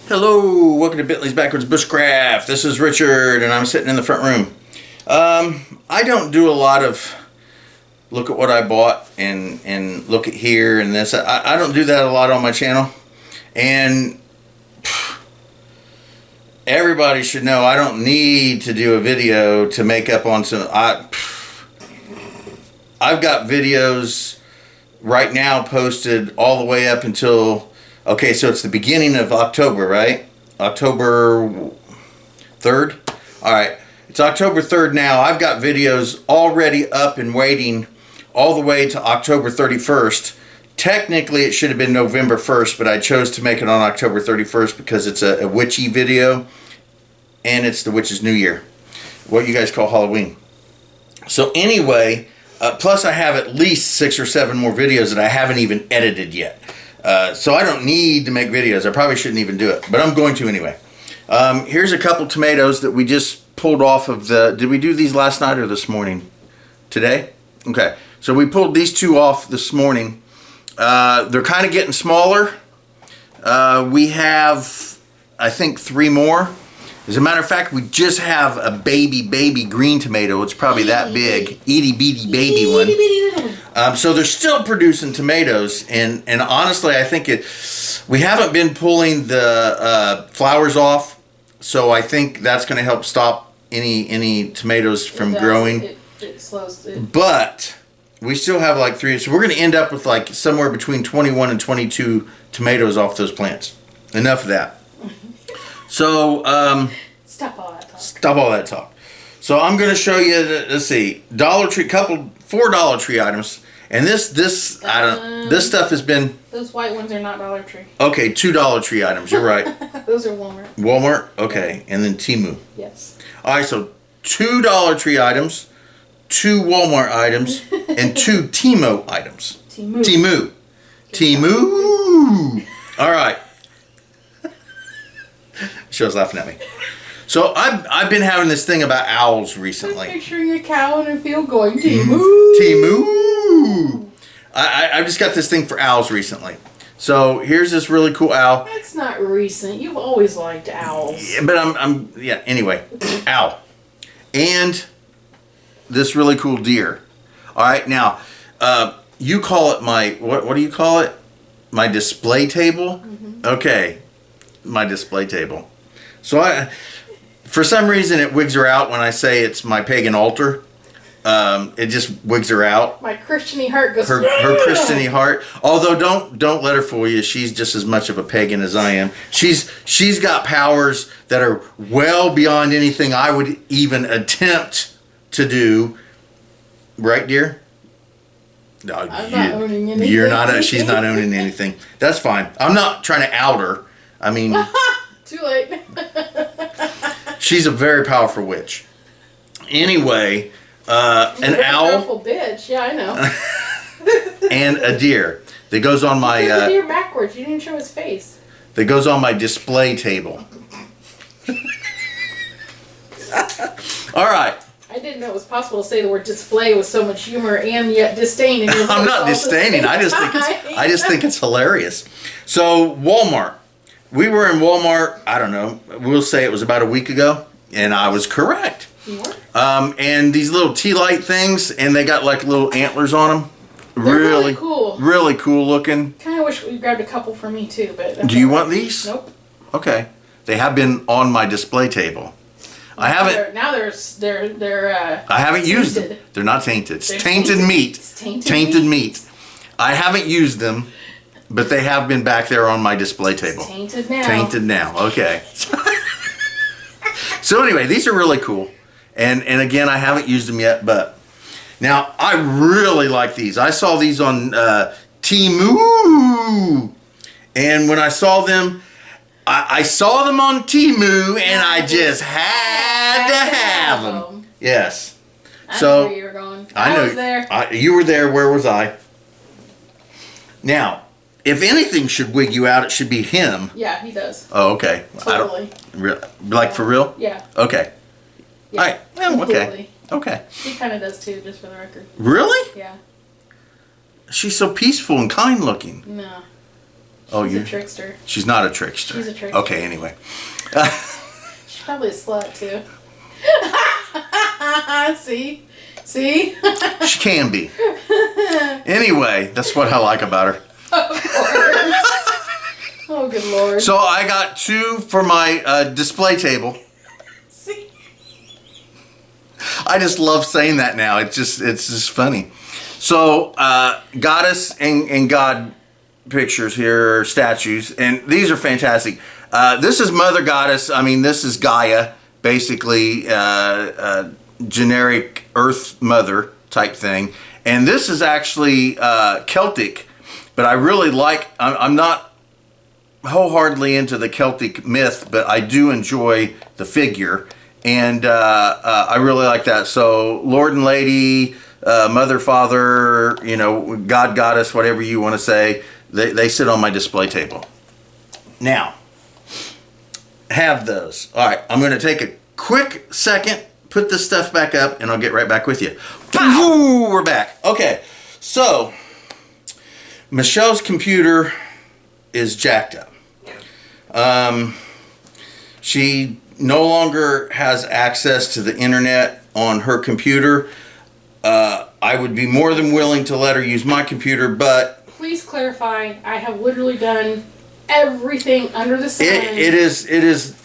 Hello, welcome to Bentley's Backwoods Bushcraft. This is Richard, and I'm sitting in the front room. I don't do a lot of look at what I bought and look at here and this. I don't do that a lot on my channel, and everybody should know I don't need to do a video to make up on some. I've got videos right now posted all the way up until. Okay, so it's the beginning of October, right? October 3rd? Alright, it's October 3rd now. I've got videos already up and waiting all the way to October 31st. Technically, it should have been November 1st, but I chose to make it on October 31st because it's a witchy video, and it's the Witch's New Year, what you guys call Halloween. So anyway, plus I have at least 6 or 7 more videos that I haven't even edited yet. So I don't need to make videos. I probably shouldn't even do it, but I'm going to anyway. Here's a couple tomatoes that we just pulled off of the... Did we do these last night or this morning? Today? Okay. So we pulled these two off this morning. They're kind of getting smaller. We have, I think, 3 more. As a matter of fact, we just have a baby green tomato. It's probably that big. Itty bitty baby one. So they're still producing tomatoes, and honestly, I think we haven't been pulling the flowers off, so I think that's going to help stop any tomatoes from growing. It slows it. But we still have like 3, so we're going to end up with like somewhere between 21 and 22 tomatoes off those plants. Enough of that. So, stop all that talk. Stop all that talk. So I'm going to show you, let's see, Dollar Tree, 4 Dollar Tree items. And this stuff has been... Those white ones are not Dollar Tree. Okay, 2 Dollar Tree items, you're right. Those are Walmart. Walmart? Okay, and then Temu. Yes. Alright, so 2 Dollar Tree items, 2 Walmart items, and 2 Temu items. Temu. Alright. She was laughing at me. So I've been having this thing about owls recently. I'm picturing a cow in a field going Temu. Temu. I've just got this thing for owls recently. So here's this really cool owl. That's not recent. You've always liked owls. Yeah, but anyway, owl. And this really cool deer. All right, now you call it my what do you call it? My display table? Mm-hmm. Okay. My display table. So for some reason it wigs her out when I say it's my pagan altar. It just wigs her out. My Christiany heart goes. Her Christiany heart. Although don't let her fool you. She's just as much of a pagan as I am. She's got powers that are well beyond anything I would even attempt to do. Right, dear? No, I'm not owning anything. You're not. She's not owning anything. That's fine. I'm not trying to out her. I mean, too late. She's a very powerful witch. Anyway, an owl. Powerful bitch. Yeah, I know. And a deer that goes on my. The deer backwards. You didn't show his face. That goes on my display table. All right. I didn't know it was possible to say the word display with so much humor and yet disdain in your voice. I'm not disdaining. I just think it's hilarious. So Walmart. We were in Walmart, I don't know, we'll say it was about a week ago, and I was correct. You were? And these little tea light things, and they got like little antlers on them. They're really cool. Really cool looking. Kind of wish we grabbed a couple for me too, but... Do you want these? Nope. Okay. They have been on my display table. I haven't... Now they're I haven't used them. They're not tainted. It's tainted meat. It's tainted meat. I haven't used them. But they have been back there on my display table. It's tainted now. Tainted now. Okay. So anyway, these are really cool. And again, I haven't used them yet, but now I really like these. I saw these on Temu. And when I saw them, I saw them on Temu and I just had to have them. Yes. I know where you were going. I was there. You were there. Where was I? Now, if anything should wig you out, it should be him. Yeah, he does. Oh, okay. Totally. Like for real? Yeah. Okay. Yeah. All right. Well, okay. Okay. He kind of does too, just for the record. Really? Yeah. She's so peaceful and kind looking. No. Oh, She's you? a trickster. She's not a trickster. She's a trickster. Okay, anyway. She's probably a slut too. See? See? She can be. Anyway, that's what I like about her. Of course. Oh, good Lord. So I got 2 for my display table. See? I just love saying that now. It's just funny. So goddess and god pictures here, statues, and these are fantastic. This is Mother Goddess. I mean, this is Gaia, basically generic Earth Mother type thing. And this is actually Celtic, but I really like. I'm not wholeheartedly into the Celtic myth, but I do enjoy the figure, and I really like that. So Lord and Lady, Mother, Father, God, Goddess, whatever you want to say, they sit on my display table. Now, have those. All right, I'm going to take a quick second, put this stuff back up, and I'll get right back with you. Pow! We're back. Okay, so Michelle's computer is jacked up. She no longer has access to the internet on her computer. I would be more than willing to let her use my computer, but Please clarify. I have literally done everything under the sun. it is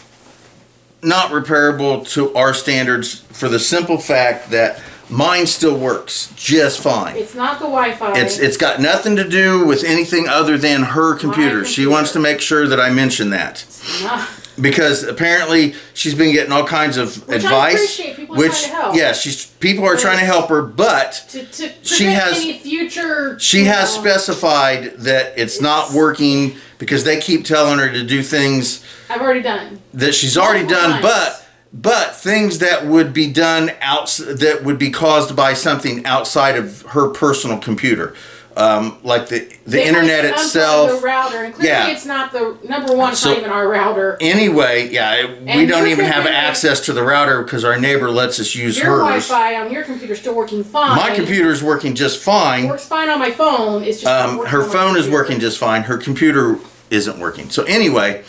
not repairable to our standards for the simple fact that mine still works just fine. It's not the Wi-Fi. It's got nothing to do with anything other than her computer. She wants to make sure that I mention that. It's not. Because apparently she's been getting all kinds of Which advice. I appreciate. People are trying to help. Yeah, people are trying to help her, but To she prevent has any future. she has specified that it's not working because they keep telling her to do things I've already done. that she's already done, Times. but things that would be done that would be caused by something outside of her personal computer, like the They internet unplug itself. The router, and clearly Yeah. it's not the number one. It's So- not even our router. Anyway, yeah, we And don't your even have computer- access to the router because our neighbor lets us use Your hers. Wi-Fi on your computer is still working fine. My computer is working just fine. Works fine on my phone. It's just not working Her on my phone is computer. working just fine. Her computer isn't working. So anyway,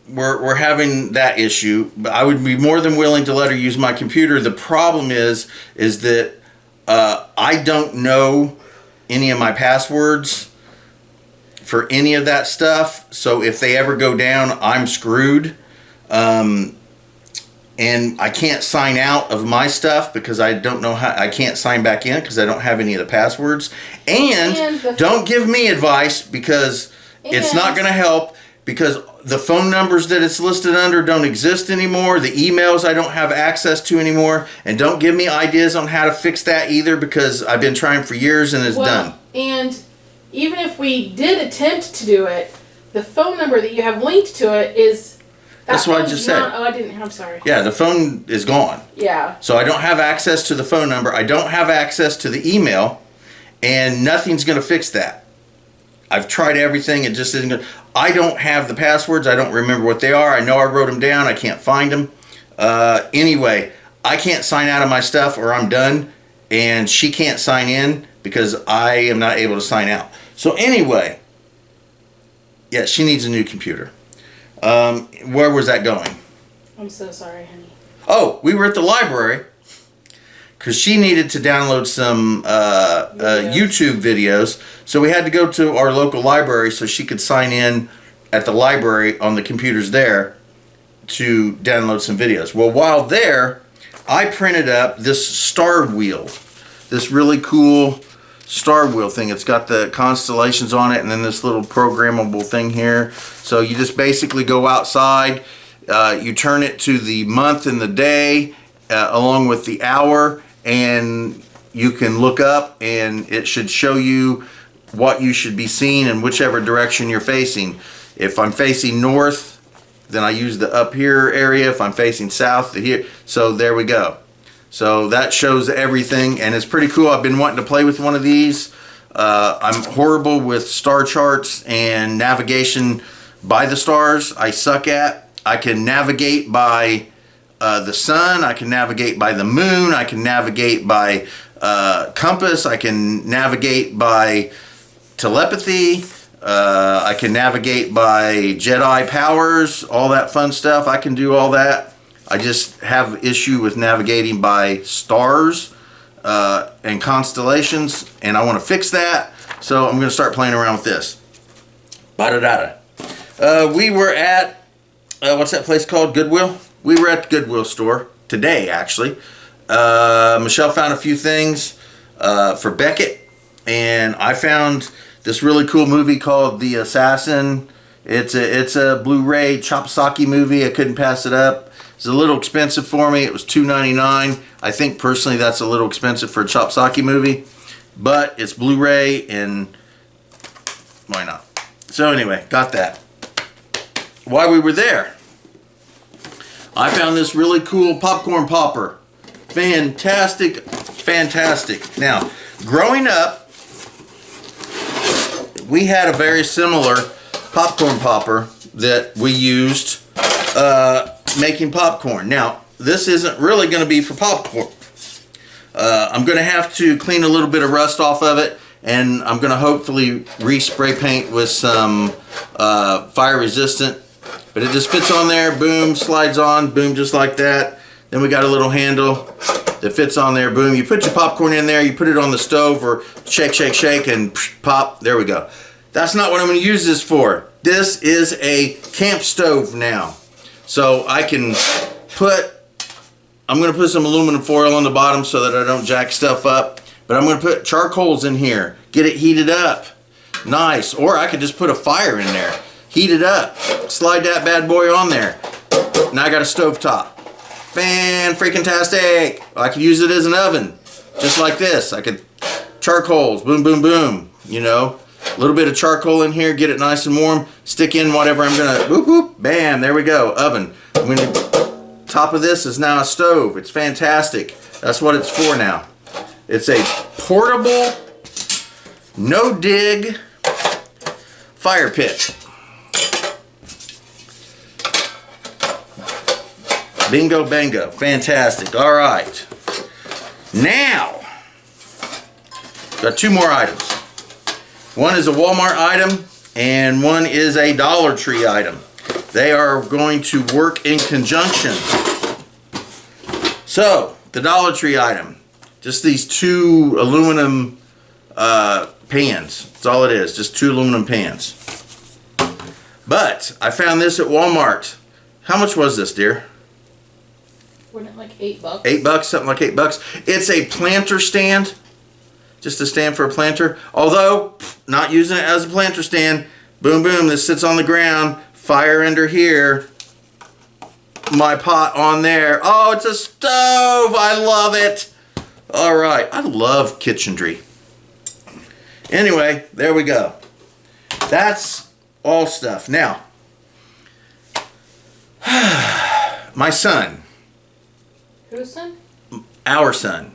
we're having that issue. But I would be more than willing to let her use my computer. The problem is that I don't know any of my passwords for any of that stuff. So if they ever go down, I'm screwed. And I can't sign out of my stuff because I don't know how. I can't sign back in because I don't have any of the passwords. And don't give me advice because it's not going to help, because the phone numbers that it's listed under don't exist anymore. The emails I don't have access to anymore. And don't give me ideas on how to fix that either, because I've been trying for years and it's done. And even if we did attempt to do it, the phone number that you have linked to it is. That's what I just said. Oh, I didn't. I'm sorry. Yeah, the phone is gone. Yeah. So I don't have access to the phone number. I don't have access to the email, and nothing's going to fix that. I've tried everything. It just isn't going to. I don't have the passwords. I don't remember what they are. I know I wrote them down. I can't find them. Anyway, I can't sign out of my stuff or I'm done, and she can't sign in because I am not able to sign out. So anyway, yeah, she needs a new computer. Where was that going? I'm so sorry, honey. Oh, we were at the library because she needed to download some YouTube videos. So we had to go to our local library so she could sign in at the library on the computers there to download some videos. Well, while there, I printed up this star wheel, this really cool star wheel thing. It's got the constellations on it and then this little programmable thing here. So you just basically go outside, you turn it to the month and the day along with the hour, and you can look up and it should show you what you should be seeing in whichever direction you're facing. If I'm facing north, then I use the up here area. If I'm facing south, the here. So there we go. So that shows everything, and it's pretty cool. I've been wanting to play with one of these. I'm horrible with star charts and navigation by the stars. I suck at. I can navigate by the sun. I can navigate by the moon. I can navigate by compass. I can navigate by telepathy. I can navigate by Jedi powers, all that fun stuff. I can do all that. I just have issue with navigating by stars and constellations, and I want to fix that. So I'm going to start playing around with this. Ba-da-da-da. We were at, what's that place called? Goodwill? We were at the Goodwill store today, actually. Michelle found a few things for Beckett, and I found this really cool movie called The Assassin. It's a Blu-ray Chopsaki movie. I couldn't pass it up. It's a little expensive for me. It was $2.99. I think personally that's a little expensive for a Chopsaki movie, but it's Blu-ray and why not? So anyway, got that. While we were there, I found this really cool popcorn popper. Fantastic, fantastic. Now, growing up, we had a very similar popcorn popper that we used making popcorn. Now, this isn't really going to be for popcorn. I'm going to have to clean a little bit of rust off of it, and I'm going to hopefully re-spray paint with some fire resistant. But it just fits on there, boom, slides on, boom, just like that. Then we got a little handle that fits on there, boom. You put your popcorn in there, you put it on the stove, or shake, shake, shake, and pop, there we go. That's not what I'm going to use this for. This is a camp stove now. So I can I'm going to put some aluminum foil on the bottom so that I don't jack stuff up. But I'm going to put charcoals in here, get it heated up. Nice. Or I could just put a fire in there, heat it up, slide that bad boy on there. Now I got a stove top. Fan-freaking-tastic. I could use it as an oven, just like this. I could charcoals, boom, boom, boom. You know, a little bit of charcoal in here, get it nice and warm. Stick in whatever I'm gonna, whoop, whoop, bam, there we go, oven. Top of this is now a stove. It's fantastic. That's what it's for now. It's a portable, no-dig fire pit. Bingo bango. Fantastic. All right. Now, got two more items. One is a Walmart item and one is a Dollar Tree item. They are going to work in conjunction. So, the Dollar Tree item. Just these two aluminum pans. That's all it is. Just two aluminum pans. But, I found this at Walmart. How much was this, dear? Wasn't it like $8? $8, something like $8. It's a planter stand, just a stand for a planter. Although, not using it as a planter stand. Boom, boom, this sits on the ground. Fire under here. My pot on there. Oh, it's a stove. I love it. All right, I love kitchenry. Anyway, there we go. That's all stuff. Now, my son. Whose son? Our son.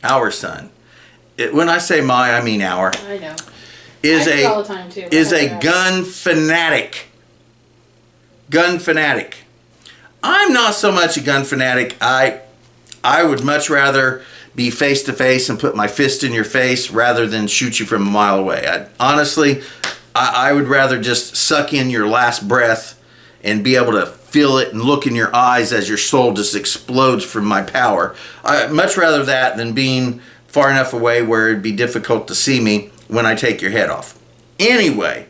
Our son. When I say my, I mean our. I know. Is I do all the time too. Is a gun fanatic. Gun fanatic. I'm not so much a gun fanatic. I would much rather be face to face and put my fist in your face rather than shoot you from a mile away. Honestly, I would rather just suck in your last breath and be able to feel it and look in your eyes as your soul just explodes from my power. I'd much rather that than being far enough away where it'd be difficult to see me when I take your head off. Anyway,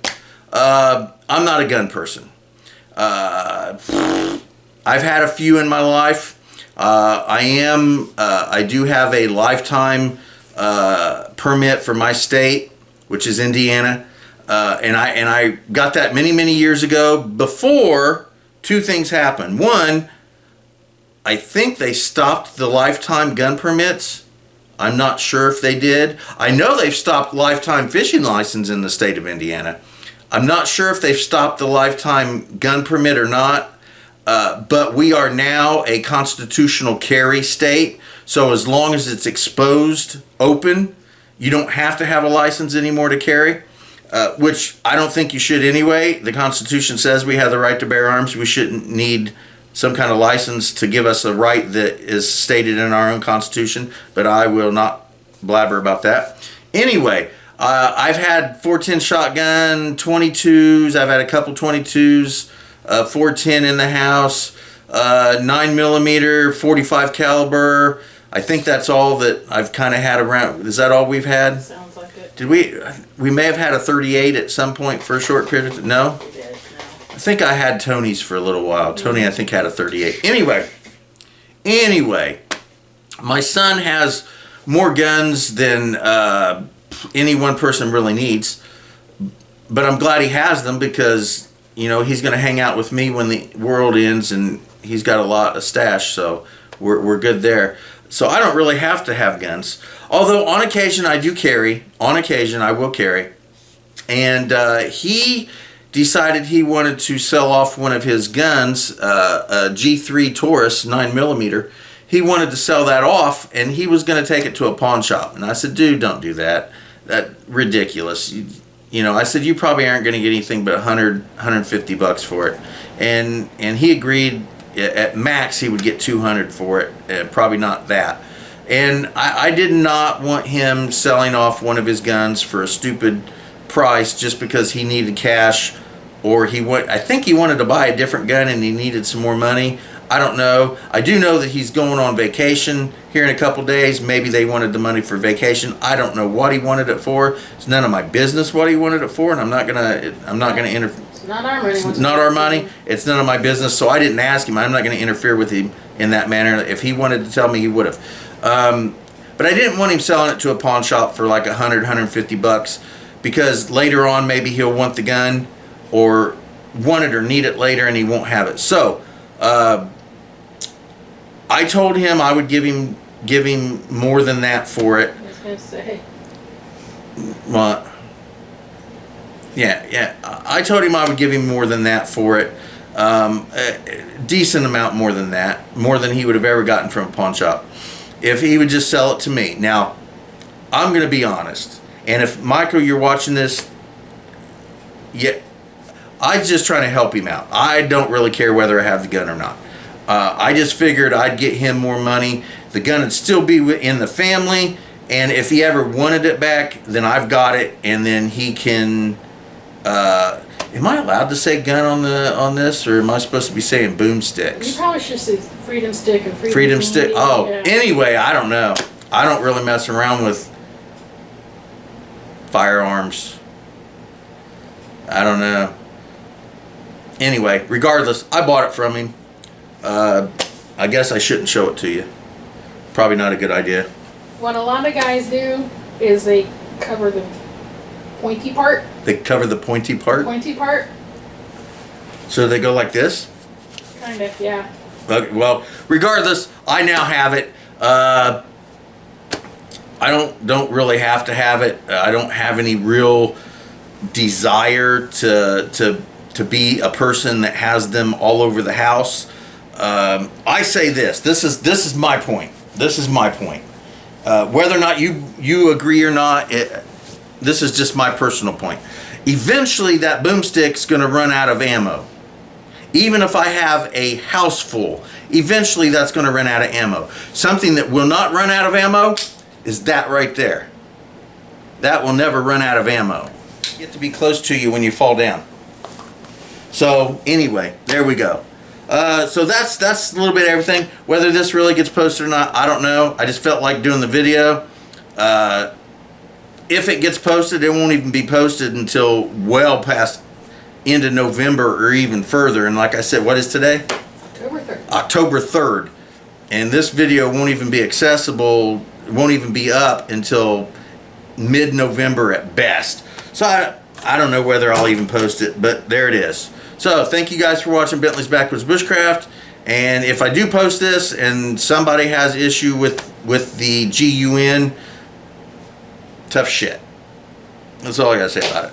I'm not a gun person. I've had a few in my life. I do have a lifetime permit for my state, which is Indiana. And I got that many years ago before two things happened. One, I think they stopped the lifetime gun permits. I'm not sure if they did. I know they've stopped lifetime fishing license in the state of Indiana. I'm not sure if they've stopped the lifetime gun permit or not. But we are now a constitutional carry state. So as long as it's exposed, open, you don't have to have a license anymore to carry. Which I don't think you should anyway. The Constitution says we have the right to bear arms. We shouldn't need some kind of license to give us a right that is stated in our own Constitution. But I will not blabber about that. Anyway, I've had 410 shotgun, 22s. I've had a couple 22s, 410 in the house, 9mm, 45 caliber. I think that's all that I've kind of had around. Is that all we've had? Sounds like it. Did we may have had a 38 at some point for a short period of time. No? We did, no. I think I had Tony's for a little while. Tony, I think, had a 38. Anyway, my son has more guns than any one person really needs. But I'm glad he has them because, you know, he's going to hang out with me when the world ends, and he's got a lot of stash, so we're good there. So I don't really have to have guns. Although on occasion I do carry. On occasion I will carry. And he decided he wanted to sell off one of his guns, a G3 Taurus 9mm. He wanted to sell that off, and he was going to take it to a pawn shop. And I said, dude, don't do that. That's ridiculous. You know, I said, you probably aren't going to get anything but $150 for it. And he agreed. At max, he would get $200 for it. Probably not that. And I did not want him selling off one of his guns for a stupid price just because he needed cash, or I think he wanted to buy a different gun and he needed some more money. I don't know. I do know that he's going on vacation here in a couple days. Maybe they wanted the money for vacation. I don't know what he wanted it for. It's none of my business what he wanted it for, and I'm not gonna interfere. It's not our money. It's not our money. It's none of my business. So I didn't ask him. I'm not going to interfere with him in that manner. If he wanted to tell me, he would have. But I didn't want him selling it to a pawn shop for like $100-$150 because later on maybe he'll want the gun or want it or need it later and he won't have it. So I told him I would give him more than that for it. I was going to say. What? Yeah. I told him I would give him more than that for it. A decent amount more than that. More than he would have ever gotten from a pawn shop. If he would just sell it to me. Now, I'm going to be honest. And if, Michael, you're watching this, yeah, I'm just trying to help him out. I don't really care whether I have the gun or not. I just figured I'd get him more money. The gun would still be in the family. And if he ever wanted it back, then I've got it. And then he can... am I allowed to say gun on this, or am I supposed to be saying boomsticks? You probably should say freedom stick and freedom stick. Oh, yeah. Anyway, I don't know. I don't really mess around with firearms. I don't know. Anyway, regardless, I bought it from him. I guess I shouldn't show it to you. Probably not a good idea. What a lot of guys do is they cover the pointy part. They cover the pointy part? Pointy part. So they go like this? Kind of, yeah. Okay, well, regardless, I now have it. I don't really have to have it. I don't have any real desire to be a person that has them all over the house. I say this. This is my point. This is my point. Whether or not you agree or not, this is just my personal point. Eventually, that boomstick's going to run out of ammo. Even if I have a house full, eventually that's going to run out of ammo. Something that will not run out of ammo is that right there. That will never run out of ammo. Get to be close to you when you fall down. So anyway, there we go. So that's a little bit of everything. Whether this really gets posted or not, I don't know. I just felt like doing the video. If it gets posted, it won't even be posted until well past into November or even further. And like I said, what is today? October 3rd. October 3rd. And this video won't even be accessible, won't even be up until mid-November at best. So I don't know whether I'll even post it, but there it is. So thank you guys for watching Bentley's Backwoods Bushcraft. And if I do post this and somebody has issue with the GUN, tough shit. That's all I gotta say about it.